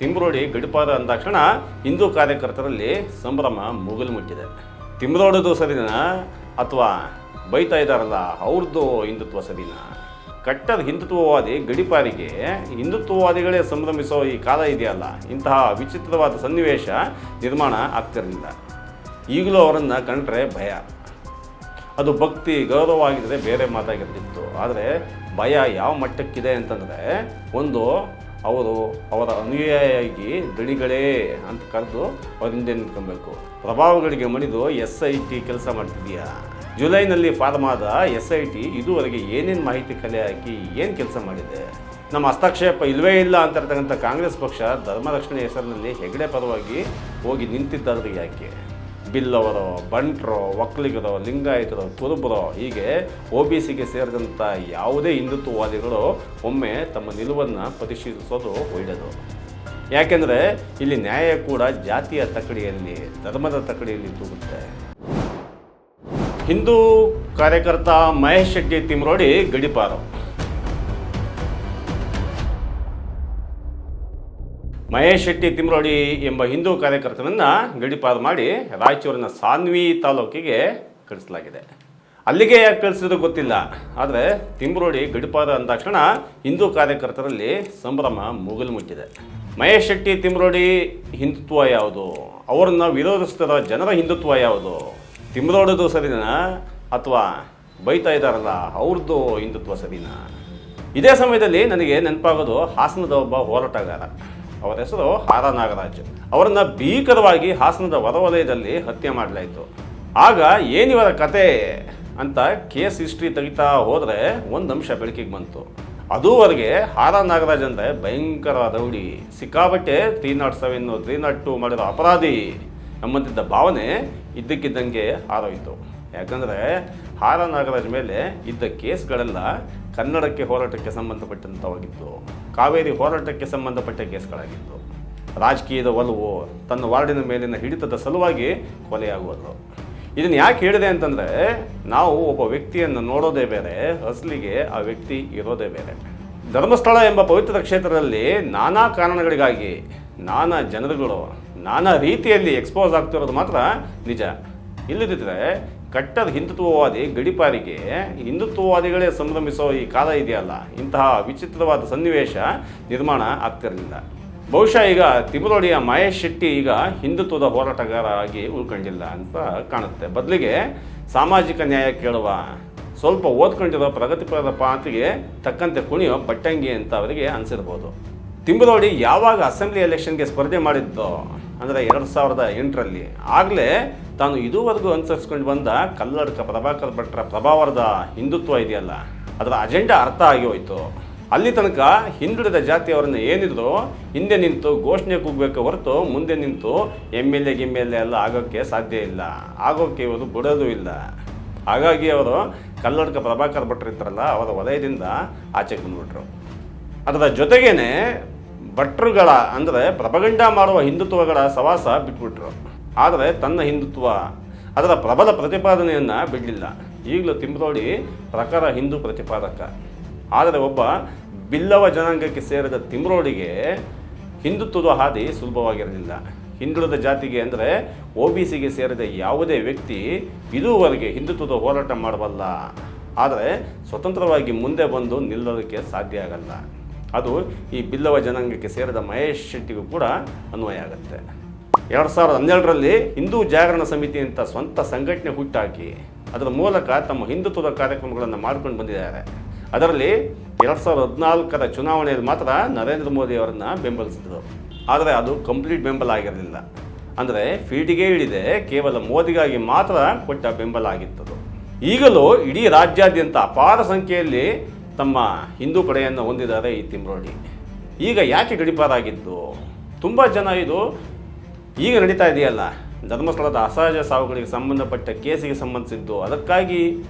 ತಿಮ್ರೋಡಿ ಗಡಿಪಾರ ಅಂದಾಕ್ಷಣ ಹಿಂದೂ ಕಾರ್ಯಕರ್ತರಲ್ಲಿ ಸಂಭ್ರಮ ಮುಗಿಲು ಮುಟ್ಟಿದೆ. ತಿಮ್ರೋಡದು ಸರಿನಾ ಅಥವಾ ಬೈತಾ ಇದ್ದಾರಲ್ಲ ಅವ್ರದ್ದು ಹಿಂದುತ್ವ ಸರಿನಾ? ಕಟ್ಟದ ಹಿಂದುತ್ವವಾದಿ ಗಡಿಪಾರಿಗೆ ಹಿಂದುತ್ವವಾದಿಗಳೇ ಸಂಭ್ರಮಿಸೋ ಈ ಕಾಲ ಇದೆಯಲ್ಲ, ಇಂತಹ ವಿಚಿತ್ರವಾದ ಸನ್ನಿವೇಶ ನಿರ್ಮಾಣ ಆಗ್ತಿರಲಿಲ್ಲ. ಈಗಲೂ ಅವರನ್ನು ಕಂಡ್ರೆ ಭಯ. ಅದು ಭಕ್ತಿ ಗೌರವವಾಗಿದ್ದರೆ ಬೇರೆ ಮಾತಾಗಿರ್ತಿತ್ತು. ಆದರೆ ಭಯ ಯಾವ ಮಟ್ಟಕ್ಕಿದೆ ಅಂತಂದರೆ, ಒಂದು ಅವರ ಅನುಯಾಯಿಯಾಗಿ ದಣಿಗಳೇ ಅಂತ ಕರೆದು ಅವ್ರ ಹಿಂದೆ ನಿಂತ್ಕೊಬೇಕು. ಪ್ರಭಾವಗಳಿಗೆ ಮಣಿದು SIT ಕೆಲಸ ಮಾಡ್ತಿದೆಯಾ? ಜುಲೈನಲ್ಲಿ ಫಾರ್ಮ್ ಆದ SIT ಇದುವರೆಗೆ ಏನೇನು ಮಾಹಿತಿ ಕಲೆ ಹಾಕಿ ಏನು ಕೆಲಸ ಮಾಡಿದೆ? ನಮ್ಮ ಹಸ್ತಕ್ಷೇಪ ಇಲ್ಲವೇ ಇಲ್ಲ ಅಂತಿರ್ತಕ್ಕಂಥ ಕಾಂಗ್ರೆಸ್ ಪಕ್ಷ ಧರ್ಮರಕ್ಷಣೆ ಹೆಸರಿನಲ್ಲಿ ಹೆಗಡೆ ಪರವಾಗಿ ಹೋಗಿ ನಿಂತಿದ್ದಾದ್ರೆ ಯಾಕೆ? ಬಿಲ್ಲವರು, ಬಂಟ್ರು, ಒಕ್ಕಲಿಗರು, ಲಿಂಗಾಯತರು, ಕುರುಬರು, ಹೀಗೆ OBCಗೆ ಸೇರಿದಂಥ ಯಾವುದೇ ಹಿಂದುತ್ವವಾದಿಗಳು ಒಮ್ಮೆ ತಮ್ಮ ನಿಲುವನ್ನು ಪರಿಶೀಲಿಸೋದು ಒಳ್ಳೆಯದು. ಯಾಕೆಂದರೆ ಇಲ್ಲಿ ನ್ಯಾಯ ಕೂಡ ಜಾತಿಯ ತಕ್ಕಡಿಯಲ್ಲಿ, ಧರ್ಮದ ತಕ್ಕಡಿಯಲ್ಲಿ ತೂಗುತ್ತೆ. ಹಿಂದೂ ಕಾರ್ಯಕರ್ತ ಮಹೇಶ್ ಶೆಟ್ಟಿ ತಿಮ್ರೋಡಿ ಗಡಿಪಾರು. ಮಹೇಶ್ ಶೆಟ್ಟಿ ತಿಮ್ರೋಡಿ ಎಂಬ ಹಿಂದೂ ಕಾರ್ಯಕರ್ತನನ್ನು ಗಡಿಪಾರು ಮಾಡಿ ರಾಯಚೂರಿನ ಸಾನ್ವಿ ತಾಲೂಕಿಗೆ ಕಳಿಸಲಾಗಿದೆ. ಅಲ್ಲಿಗೆ ಯಾಕೆ ಕಳಿಸಿದ್ರು ಗೊತ್ತಿಲ್ಲ. ಆದರೆ ತಿಮ್ರೋಡಿ ಗಡಿಪಾರು ಅಂದಾಕ್ಷಣ ಹಿಂದೂ ಕಾರ್ಯಕರ್ತರಲ್ಲಿ ಸಂಭ್ರಮ ಮುಗಿಲು ಮುಟ್ಟಿದೆ. ಮಹೇಶ್ ಶೆಟ್ಟಿ ತಿಮ್ರೋಡಿ ಹಿಂದುತ್ವ ಯಾವುದು? ಅವರನ್ನು ವಿರೋಧಿಸ್ತಿರೋ ಜನರ ಹಿಂದುತ್ವ ಯಾವುದು? ತಿಮ್ರೋಡದು ಸರಿನಾ ಅಥವಾ ಬೈತಾ ಇದ್ದಾರಲ್ಲ ಅವ್ರದ್ದು ಹಿಂದುತ್ವ ಸರಿನಾ? ಇದೇ ಸಮಯದಲ್ಲಿ ನನಗೆ ನೆನಪಾಗೋದು ಹಾಸನದ ಒಬ್ಬ ಹೋರಾಟಗಾರ. ಅವರ ಹೆಸರು ಆರ್ ನಾಗರಾಜ್. ಅವರನ್ನು ಭೀಕರವಾಗಿ ಹಾಸನದ ಹೊರವಲಯದಲ್ಲಿ ಹತ್ಯೆ ಮಾಡಲಾಯಿತು. ಆಗ ಏನಿವರ ಕತೆ ಅಂತ ಕೇಸ್ ಹಿಸ್ಟ್ರಿ ತೆಗಿತಾ ಹೋದರೆ ಒಂದು ಅಂಶ ಬೆಳಕಿಗೆ ಬಂತು. ಅದುವರೆಗೆ ಆರ್ ನಾಗರಾಜ್ ಅಂದರೆ ಭಯಂಕರ ರೌಡಿ, ಸಿಕ್ಕಾಬಟ್ಟೆ 307, 302 ಮಾಡಿರೋ ಅಪರಾಧಿ ಎಂಬಂತಿದ್ದ ಭಾವನೆ ಇದ್ದಕ್ಕಿದ್ದಂಗೆ ಹಾರೋಯಿತು. ಯಾಕಂದರೆ ಆರ್ ನಾಗರಾಜ್ ಮೇಲೆ ಇದ್ದ ಕೇಸ್ಗಳೆಲ್ಲ ಕನ್ನಡಕ್ಕೆ ಹೋರಾಟಕ್ಕೆ ಸಂಬಂಧಪಟ್ಟಂಥವಾಗಿತ್ತು, ಕಾವೇರಿ ಹೋರಾಟಕ್ಕೆ ಸಂಬಂಧಪಟ್ಟ ಕೇಸ್ಗಳಾಗಿತ್ತು. ರಾಜಕೀಯದ ಒಲವು, ತನ್ನ ವಾರ್ಡಿನ ಮೇಲಿನ ಹಿಡಿತದ ಸಲುವಾಗಿ ಕೊಲೆಯಾಗುವುದು. ಇದನ್ನು ಯಾಕೆ ಹೇಳಿದೆ ಅಂತಂದರೆ, ನಾವು ಒಬ್ಬ ವ್ಯಕ್ತಿಯನ್ನು ನೋಡೋದೇ ಬೇರೆ, ಅಸಲಿಗೆ ಆ ವ್ಯಕ್ತಿ ಇರೋದೇ ಬೇರೆ. ಧರ್ಮಸ್ಥಳ ಎಂಬ ಪವಿತ್ರ ಕ್ಷೇತ್ರದಲ್ಲಿ ನಾನಾ ಕಾರಣಗಳಿಗಾಗಿ ನಾನಾ ಜನರುಗಳು ನಾನಾ ರೀತಿಯಲ್ಲಿ ಎಕ್ಸ್ಪೋಸ್ ಆಗ್ತಿರೋದು ಮಾತ್ರ ನಿಜ. ಇಲ್ಲದಿದ್ದರೆ ಕಟ್ಟದ ಹಿಂದುತ್ವವಾದಿ ಗಡಿಪಾರಿಗೆ ಹಿಂದುತ್ವವಾದಿಗಳೇ ಸಂಭ್ರಮಿಸೋ ಈ ಕಾಲ ಇದೆಯಲ್ಲ, ಇಂತಹ ವಿಚಿತ್ರವಾದ ಸನ್ನಿವೇಶ ನಿರ್ಮಾಣ ಆಗ್ತಿರಲಿಲ್ಲ. ಬಹುಶಃ ಈಗ ತಿಮ್ರೋಡಿಯ ಮಹೇಶ್ ಶೆಟ್ಟಿ ಈಗ ಹಿಂದುತ್ವದ ಹೋರಾಟಗಾರ ಆಗಿ ಉಳ್ಕೊಂಡಿಲ್ಲ ಅಂತ ಕಾಣುತ್ತೆ. ಬದಲಿಗೆ ಸಾಮಾಜಿಕ ನ್ಯಾಯ ಕೇಳುವ, ಸ್ವಲ್ಪ ಓದ್ಕೊಂಡಿರೋ ಪ್ರಗತಿಪರ ಪಾರ್ಟಿಗೆ ತಕ್ಕಂತೆ ಕುಣಿಯೋ ಬಟ್ಟಂಗಿ ಅಂತ ಅವರಿಗೆ ಅನಿಸಿರ್ಬೋದು. ತಿಮ್ರೋಡಿ ಯಾವಾಗ ಅಸೆಂಬ್ಲಿ ಎಲೆಕ್ಷನ್ಗೆ ಸ್ಪರ್ಧೆ ಮಾಡಿದ್ದೋ ಅಂದರೆ 2008ರಲ್ಲಿ, ಆಗಲೇ ತಾನು ಇದುವರೆಗೂ ಅನುಸರಿಸ್ಕೊಂಡು ಬಂದ ಕಲ್ಲಡ್ಕ ಪ್ರಭಾಕರ್ ಭಟ್ರ ಪ್ರಭಾವದ ಹಿಂದುತ್ವ ಇದೆಯಲ್ಲ, ಅದರ ಅಜೆಂಡಾ ಅರ್ಥ ಆಗಿ ಹೋಯಿತು. ಅಲ್ಲಿ ತನಕ ಹಿಂದುಳಿದ ಜಾತಿಯವರನ್ನು ಏನಿದ್ರು ಹಿಂದೆ ನಿಂತು ಘೋಷಣೆ ಕೂಗಬೇಕು ಹೊರತು ಮುಂದೆ ನಿಂತು MLA ಎಲ್ಲ ಆಗೋಕ್ಕೆ ಸಾಧ್ಯ ಇಲ್ಲ, ಆಗೋಕ್ಕೆ ಇವರು ಬಿಡೋದು ಇಲ್ಲ. ಹಾಗಾಗಿ ಅವರು ಕಲ್ಲಡ್ಕ ಪ್ರಭಾಕರ್ ಭಟ್ರು ಇರ್ತಾರಲ್ಲ, ಅವರ ವಲಯದಿಂದ ಆಚೆಗೆ ಬಂದ್ಬಿಟ್ರು. ಅದರ ಜೊತೆಗೇನೆ ಭಟ್ರುಗಳ ಅಂದರೆ ಪ್ರಪಗಂಡ ಮಾಡುವ ಹಿಂದುತ್ವಗಳ ಸವಾಸ ಬಿಟ್ಬಿಟ್ರು. ಆದರೆ ತನ್ನ ಹಿಂದುತ್ವ, ಅದರ ಪ್ರಬಲ ಪ್ರತಿಪಾದನೆಯನ್ನು ಬಿಡಲಿಲ್ಲ. ಈಗಲೂ ತಿಮ್ರೋಡಿ ಪ್ರಖರ ಹಿಂದೂ ಪ್ರತಿಪಾದಕ. ಆದರೆ ಒಬ್ಬ ಬಿಲ್ಲವ ಜನಾಂಗಕ್ಕೆ ಸೇರಿದ ತಿಮ್ರೋಡಿಗೆ ಹಿಂದುತ್ವದ ಹಾದಿ ಸುಲಭವಾಗಿರಲಿಲ್ಲ. ಹಿಂದುಳಿದ ಜಾತಿಗೆ ಅಂದರೆ OBCಗೆ ಸೇರಿದ ಯಾವುದೇ ವ್ಯಕ್ತಿ ಇದುವರೆಗೆ ಹಿಂದುತ್ವದ ಹೋರಾಟ ಮಾಡಬಲ್ಲ, ಆದರೆ ಸ್ವತಂತ್ರವಾಗಿ ಮುಂದೆ ಬಂದು ನಿಲ್ಲೋದಕ್ಕೆ ಸಾಧ್ಯ ಆಗಲ್ಲ. ಅದು ಈ ಬಿಲ್ಲವ ಜನಾಂಗಕ್ಕೆ ಸೇರಿದ ಮಹೇಶ್ ಶೆಟ್ಟಿಗೂ ಕೂಡ ಅನ್ವಯ ಆಗುತ್ತೆ. 2012ರಲ್ಲಿ ಹಿಂದೂ ಜಾಗರಣ ಸಮಿತಿ ಅಂತ ಸ್ವಂತ ಸಂಘಟನೆ ಹುಟ್ಟಾಕಿ ಅದರ ಮೂಲಕ ತಮ್ಮ ಹಿಂದುತ್ವದ ಕಾರ್ಯಕ್ರಮಗಳನ್ನು ಮಾಡ್ಕೊಂಡು ಬಂದಿದ್ದಾರೆ. ಅದರಲ್ಲಿ 2014ರ ಚುನಾವಣೆಯಲ್ಲಿ ಮಾತ್ರ ನರೇಂದ್ರ ಮೋದಿ ಅವರನ್ನು ಬೆಂಬಲಿಸಿದರು. ಆದರೆ ಅದು ಕಂಪ್ಲೀಟ್ ಬೆಂಬಲ ಆಗಿರಲಿಲ್ಲ. ಅಂದರೆ ಫೀಲ್ಡಿಗೆ ಇಳಿದೆ ಕೇವಲ ಮೋದಿಗಾಗಿ ಮಾತ್ರ ಕೊಟ್ಟ ಬೆಂಬಲ ಆಗಿತ್ತದು. ಈಗಲೂ ಇಡೀ ರಾಜ್ಯಾದ್ಯಂತ ಅಪಾರ ಸಂಖ್ಯೆಯಲ್ಲಿ ತಮ್ಮ ಹಿಂದೂ ಪಡೆಯನ್ನು ಹೊಂದಿದ್ದಾರೆ ಈ ತಿಮ್ರೋಡಿ. ಈಗ ಯಾಕೆ ಗಡಿಪಾರಾಗಿದ್ದು? ತುಂಬ ಜನ ಇದು ಈಗ ನಡೀತಾ ಇದೆಯಲ್ಲ, ಧರ್ಮಸ್ಥಳದ ಅಸಹಜ ಸಾವುಗಳಿಗೆ ಸಂಬಂಧಪಟ್ಟ ಕೇಸಿಗೆ ಸಂಬಂಧಿಸಿದ್ದು, ಅದಕ್ಕಾಗಿ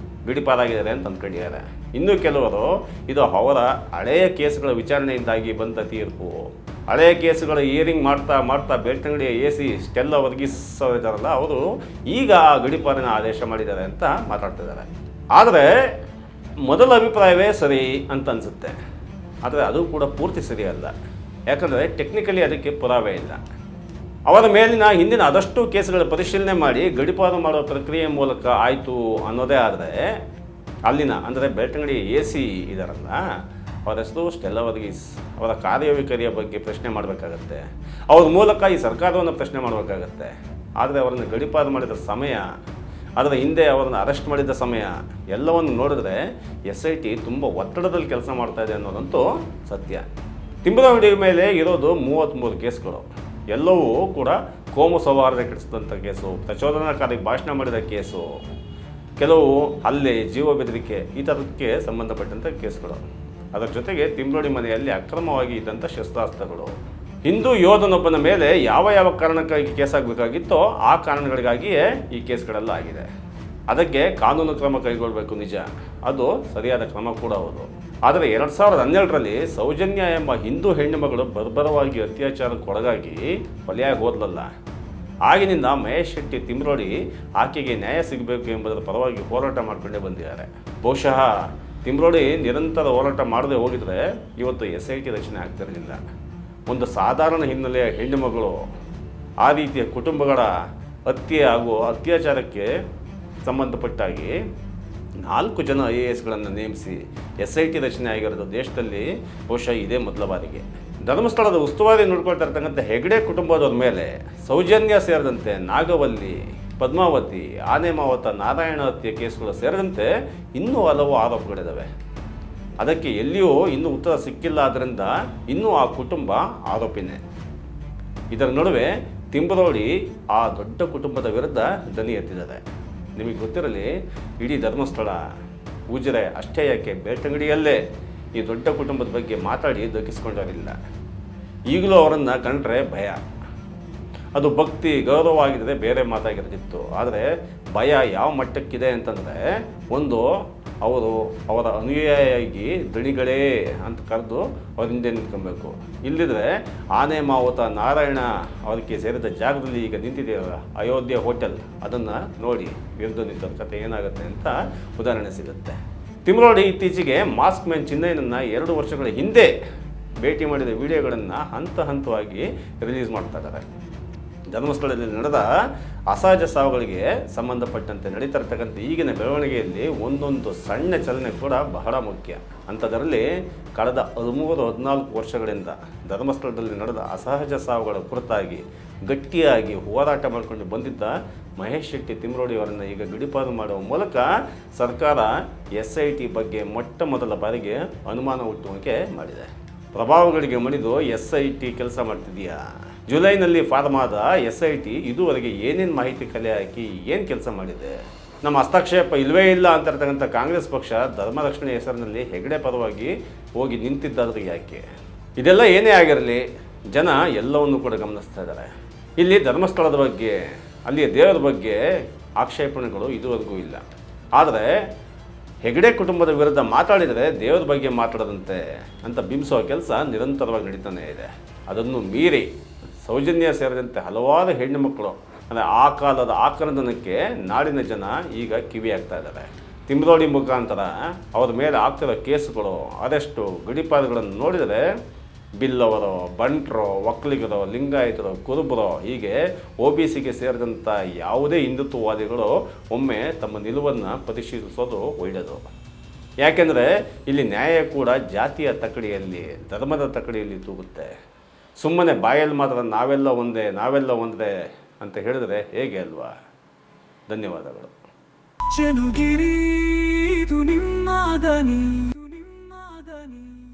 ಗಡಿಪಾರಾಗಿದ್ದಾರೆ ಅಂತ ಅಂದ್ಕೊಂಡಿದ್ದಾರೆ. ಇನ್ನು ಕೆಲವರು ಇದು ಅವರ ಹಳೆಯ ಕೇಸುಗಳ ವಿಚಾರಣೆಯಿಂದಾಗಿ ಬಂದ ತೀರ್ಪು, ಹಳೆಯ ಕೇಸುಗಳ ಹಿಯರಿಂಗ್ ಮಾಡ್ತಾ ಬೆಳ್ತಂಗಡಿಯ AC ಸ್ಟೆಲ್ಲಾ ವರ್ಗೀಸಿದ್ದಾರಲ್ಲ, ಅವರು ಈಗ ಗಡಿಪಾರಿನ ಆದೇಶ ಮಾಡಿದ್ದಾರೆ ಅಂತ ಮಾತಾಡ್ತಿದ್ದಾರೆ. ಆದರೆ ಮೊದಲ ಅಭಿಪ್ರಾಯವೇ ಸರಿ ಅಂತ ಅನಿಸುತ್ತೆ. ಆದರೆ ಅದು ಕೂಡ ಪೂರ್ತಿ ಸರಿಯಲ್ಲ. ಯಾಕಂದರೆ ಟೆಕ್ನಿಕಲಿ ಅದಕ್ಕೆ ಪುರಾವೆ ಇಲ್ಲ. ಅವರ ಮೇಲಿನ ಹಿಂದಿನ ಅದಷ್ಟು ಕೇಸುಗಳ ಪರಿಶೀಲನೆ ಮಾಡಿ ಗಡೀಪಾರು ಮಾಡುವ ಪ್ರಕ್ರಿಯೆ ಮೂಲಕ ಆಯಿತು ಅನ್ನೋದೇ ಆದರೆ ಅಲ್ಲಿನ ಅಂದರೆ ಬೆಳ್ತಂಗಡಿ AC ಇದಾರಲ್ಲ ಅವರ ಹೆಸರು ಸ್ಟೆಲ್ಲಾ ವರ್ಗೀಸ್, ಅವರ ಕಾರ್ಯವೈಖರಿಯ ಬಗ್ಗೆ ಪ್ರಶ್ನೆ ಮಾಡಬೇಕಾಗತ್ತೆ. ಅವ್ರ ಮೂಲಕ ಈ ಸರ್ಕಾರವನ್ನು ಪ್ರಶ್ನೆ ಮಾಡಬೇಕಾಗತ್ತೆ. ಆದರೆ ಅವರನ್ನು ಗಡೀಪಾರು ಮಾಡಿದ ಸಮಯ, ಅದರ ಹಿಂದೆ ಅವರನ್ನು ಅರೆಸ್ಟ್ ಮಾಡಿದ ಸಮಯ ಎಲ್ಲವನ್ನು ನೋಡಿದ್ರೆ SIT ತುಂಬ ಒತ್ತಡದಲ್ಲಿ ಕೆಲಸ ಮಾಡ್ತಾ ಇದೆ ಅನ್ನೋದಂತೂ ಸತ್ಯ. ತಿಂಬರವಡಿ ಮೇಲೆ ಇರೋದು 33 ಕೇಸ್ಗಳು. ಎಲ್ಲವೂ ಕೂಡ ಕೋಮು ಸೌಹಾರ್ದ ಕೆಡಿಸಿದಂಥ ಕೇಸು, ಪ್ರಚೋದನಾಕಾರಿ ಭಾಷಣ ಮಾಡಿದ ಕೇಸು, ಕೆಲವು ಹಲ್ಲೆ, ಜೀವ ಬೆದರಿಕೆ ಈ ಥರಕ್ಕೆ ಸಂಬಂಧಪಟ್ಟಂಥ ಕೇಸ್ಗಳು. ಅದರ ಜೊತೆಗೆ ತಿಂಬ್ರೋಡಿ ಮನೆಯಲ್ಲಿ ಅಕ್ರಮವಾಗಿ ಇದ್ದಂಥ ಶಸ್ತ್ರಾಸ್ತ್ರಗಳು. ಹಿಂದೂ ಯೋಧನೊಬ್ಬನ ಮೇಲೆ ಯಾವ ಕಾರಣಕ್ಕಾಗಿ ಕೇಸಾಗಬೇಕಾಗಿತ್ತೋ ಆ ಕಾರಣಗಳಿಗಾಗಿಯೇ ಈ ಕೇಸ್ಗಳೆಲ್ಲ ಆಗಿದೆ. ಅದಕ್ಕೆ ಕಾನೂನು ಕ್ರಮ ಕೈಗೊಳ್ಳಬೇಕು ನಿಜ, ಅದು ಸರಿಯಾದ ಕ್ರಮ ಕೂಡ ಹೌದು. ಆದರೆ 2012ರಲ್ಲಿ ಸೌಜನ್ಯ ಎಂಬ ಹಿಂದೂ ಹೆಣ್ಣು ಮಗಳು ಬರ್ಬರವಾಗಿ ಅತ್ಯಾಚಾರಕ್ಕೊಳಗಾಗಿ ಬಲಿಯಾಗಿ ಹೋದ್ಲಲ್ಲ, ಆಗಿನಿಂದ ಮಹೇಶ್ ಶೆಟ್ಟಿ ತಿಮ್ರೋಡಿ ಆಕೆಗೆ ನ್ಯಾಯ ಸಿಗಬೇಕು ಎಂಬುದರ ಪರವಾಗಿ ಹೋರಾಟ ಮಾಡಿಕೊಂಡೇ ಬಂದಿದ್ದಾರೆ. ಬಹುಶಃ ತಿಮ್ರೋಡಿ ನಿರಂತರ ಹೋರಾಟ ಮಾಡದೆ ಹೋಗಿದ್ರೆ ಇವತ್ತು SIT ರಚನೆ ಆಗ್ತಿರಲಿಲ್ಲ. ಒಂದು ಸಾಧಾರಣ ಹಿನ್ನೆಲೆಯ ಹೆಣ್ಣು ಮಗಳು ಆ ರೀತಿಯ ಕುಟುಂಬಗಳ ಹತ್ಯೆ ಹಾಗೂ ಅತ್ಯಾಚಾರಕ್ಕೆ ಸಂಬಂಧಪಟ್ಟಾಗಿ 4 ಜನ IASಗಳನ್ನು ನೇಮಿಸಿ SIT ರಚನೆ ಆಗಿರೋದು ದೇಶದಲ್ಲಿ ಬಹುಶಃ ಇದೇ ಮೊದಲ ಬಾರಿಗೆ. ಧರ್ಮಸ್ಥಳದ ಉಸ್ತುವಾರಿ ನೋಡ್ಕೊಳ್ತಾ ಇರ್ತಕ್ಕಂಥ ಹೆಗ್ಡೆ ಕುಟುಂಬದವ್ರ ಮೇಲೆ ಸೌಜನ್ಯ ಸೇರಿದಂತೆ ನಾಗವಲ್ಲಿ, ಪದ್ಮಾವತಿ, ಆನೆ ಮಾವತ, ನಾರಾಯಣ ಹತ್ಯೆ ಕೇಸುಗಳು ಸೇರಿದಂತೆ ಇನ್ನೂ ಹಲವು ಆರೋಪಗಳಿದ್ದಾವೆ. ಅದಕ್ಕೆ ಎಲ್ಲಿಯೂ ಇನ್ನೂ ಉತ್ತರ ಸಿಕ್ಕಿಲ್ಲ. ಆದ್ದರಿಂದ ಇನ್ನೂ ಆ ಕುಟುಂಬ ಆರೋಪಿನೇ. ಇದರ ನಡುವೆ ತಿಂಬರೋಡಿ ಆ ದೊಡ್ಡ ಕುಟುಂಬದ ವಿರುದ್ಧ ದನಿ ಎತ್ತಿದ್ದಾರೆ. ನಿಮಗೆ ಗೊತ್ತಿರಲಿ, ಇಡೀ ಧರ್ಮಸ್ಥಳ, ಉಜಿರೆ ಅಷ್ಟೇ ಯಾಕೆ ಬೆಳ್ತಂಗಡಿಯಲ್ಲೇ ಈ ದೊಡ್ಡ ಕುಟುಂಬದ ಬಗ್ಗೆ ಮಾತಾಡಿ ದಕ್ಕಿಸ್ಕೊಂಡವರಿಲ್ಲ. ಈಗಲೂ ಅವರನ್ನು ಕಂಡ್ರೆ ಭಯ. ಅದು ಭಕ್ತಿ ಗೌರವ ಆಗಿದ್ರೆ ಬೇರೆ ಮಾತಾಗಿರ್ತಿತ್ತು. ಆದರೆ ಭಯ ಯಾವ ಮಟ್ಟಕ್ಕಿದೆ ಅಂತಂದರೆ, ಒಂದು ಅವರು ಅವರ ಅನುಯಾಯಿಯಾಗಿ ದಣಿಗಳೇ ಅಂತ ಕರೆದು ಅವ್ರ ಹಿಂದೆ ನಿಂತ್ಕೊಬೇಕು. ಇಲ್ಲಿದ್ರೆ ಆನೆ ಮಾವತ, ನಾರಾಯಣ ಅವರಿಗೆ ಸೇರಿದ ಜಾಗದಲ್ಲಿ ಈಗ ನಿಂತಿದೆಯಲ್ಲ ಅಯೋಧ್ಯೆ ಹೋಟೆಲ್, ಅದನ್ನು ನೋಡಿ ವಿರುದ್ಧ ನಿಂತ ಕಥೆ ಏನಾಗುತ್ತೆ ಅಂತ ಉದಾಹರಣೆ ಸಿಗುತ್ತೆ. ತಿಮ್ರೋಡಿ ಇತ್ತೀಚೆಗೆ ಮಾಸ್ಕ್ ಮ್ಯಾನ್ ಚಿನ್ನಯ್ಯನನ್ನು 2 ವರ್ಷಗಳ ಹಿಂದೆ ಭೇಟಿ ಮಾಡಿದ ವಿಡಿಯೋಗಳನ್ನು ಹಂತವಾಗಿ ರಿಲೀಸ್ ಮಾಡ್ತಾ ಇದ್ದಾರೆ. ಧರ್ಮಸ್ಥಳದಲ್ಲಿ ನಡೆದ ಅಸಹಜ ಸಾವುಗಳಿಗೆ ಸಂಬಂಧಪಟ್ಟಂತೆ ನಡೀತಾ ಇರ್ತಕ್ಕಂಥ ಈಗಿನ ಬೆಳವಣಿಗೆಯಲ್ಲಿ ಒಂದೊಂದು ಸಣ್ಣ ಚಲನೆ ಕೂಡ ಬಹಳ ಮುಖ್ಯ. ಅಂಥದ್ರಲ್ಲಿ ಕಳೆದ 13-14 ವರ್ಷಗಳಿಂದ ಧರ್ಮಸ್ಥಳದಲ್ಲಿ ನಡೆದ ಅಸಹಜ ಸಾವುಗಳ ಕುರಿತಾಗಿ ಗಟ್ಟಿಯಾಗಿ ಹೋರಾಟ ಮಾಡಿಕೊಂಡು ಬಂದಿದ್ದ ಮಹೇಶ್ ಶೆಟ್ಟಿ ತಿಮ್ರೋಡಿ ಅವರನ್ನು ಈಗ ಗಡೀಪಾರು ಮಾಡುವ ಮೂಲಕ ಸರ್ಕಾರ SIT ಬಗ್ಗೆ ಮೊಟ್ಟ ಮೊದಲ ಬಾರಿಗೆ ಅನುಮಾನ ಹುಟ್ಟುವಂತೆ ಮಾಡಿದೆ. ಪ್ರಭಾವಗಳಿಗೆ ಮಣಿದು SIT ಕೆಲಸ ಮಾಡ್ತಿದೆಯಾ? ಜುಲೈನಲ್ಲಿ ಫಾರ್ಮ್ ಆದ SIT ಇದುವರೆಗೆ ಏನೇನು ಮಾಹಿತಿ ಕಲೆ ಹಾಕಿ ಏನು ಕೆಲಸ ಮಾಡಿದೆ? ನಮ್ಮ ಹಸ್ತಕ್ಷೇಪ ಇಲ್ಲವೇ ಇಲ್ಲ ಅಂತಿರ್ತಕ್ಕಂಥ ಕಾಂಗ್ರೆಸ್ ಪಕ್ಷ ಧರ್ಮ ರಕ್ಷಣೆ ಹೆಸರಿನಲ್ಲಿ ಹೆಗಡೆ ಪರವಾಗಿ ಹೋಗಿ ನಿಂತಿದ್ದಾದರೂ ಯಾಕೆ? ಇದೆಲ್ಲ ಏನೇ ಆಗಿರಲಿ, ಜನ ಎಲ್ಲವನ್ನು ಕೂಡ ಗಮನಿಸ್ತಾ ಇದ್ದಾರೆ. ಇಲ್ಲಿ ಧರ್ಮಸ್ಥಳದ ಬಗ್ಗೆ, ಅಲ್ಲಿಯ ದೇವರ ಬಗ್ಗೆ ಆಕ್ಷೇಪಣೆಗಳು ಇದುವರೆಗೂ ಇಲ್ಲ. ಆದರೆ ಹೆಗಡೆ ಕುಟುಂಬದ ವಿರುದ್ಧ ಮಾತಾಡಿದರೆ ದೇವರ ಬಗ್ಗೆ ಮಾತಾಡದಂತೆ ಅಂತ ಬಿಂಬಿಸುವ ಕೆಲಸ ನಿರಂತರವಾಗಿ ನಡೀತಾನೆ ಇದೆ. ಅದನ್ನು ಮೀರಿ ಸೌಜನ್ಯ ಸೇರಿದಂತೆ ಹಲವಾರು ಹೆಣ್ಣು ಮಕ್ಕಳು ಅಂದರೆ ಆ ಕಾಲದ ಆಕ್ರಂದನಕ್ಕೆ ನಾಡಿನ ಜನ ಈಗ ಕಿವಿ ಆಗ್ತಾ ಇದ್ದಾರೆ. ತಿಮ್ರೋಡಿ ಮುಖಾಂತರ ಅವರ ಮೇಲೆ ಆಗ್ತಿರೋ ಕೇಸುಗಳು, ಅರೆಸ್ಟು, ಗಡೀಪಾರುಗಳನ್ನು ನೋಡಿದರೆ ಬಿಲ್ಲವರು, ಬಂಟ್ರು, ಒಕ್ಕಲಿಗರು, ಲಿಂಗಾಯತರು, ಕುರುಬರು ಹೀಗೆ OBCಗೆ ಸೇರಿದಂಥ ಯಾವುದೇ ಹಿಂದುತ್ವವಾದಿಗಳು ಒಮ್ಮೆ ತಮ್ಮ ನಿಲುವನ್ನು ಪರಿಶೀಲಿಸೋದು ಒಳ್ಳೆಯದು. ಯಾಕೆಂದರೆ ಇಲ್ಲಿ ನ್ಯಾಯ ಕೂಡ ಜಾತಿಯ ತಕಡಿಯಲ್ಲಿ, ಧರ್ಮದ ತಕಡಿಯಲ್ಲಿ ತೂಗುತ್ತೆ. ಸುಮ್ಮನೆ ಬಾಯಲ್ಲಿ ಮಾತ್ರ ನಾವೆಲ್ಲ ಒಂದೇ ಅಂತ ಹೇಳಿದ್ರೆ ಹೇಗೆ ಅಲ್ವಾ? ಧನ್ಯವಾದಗಳು.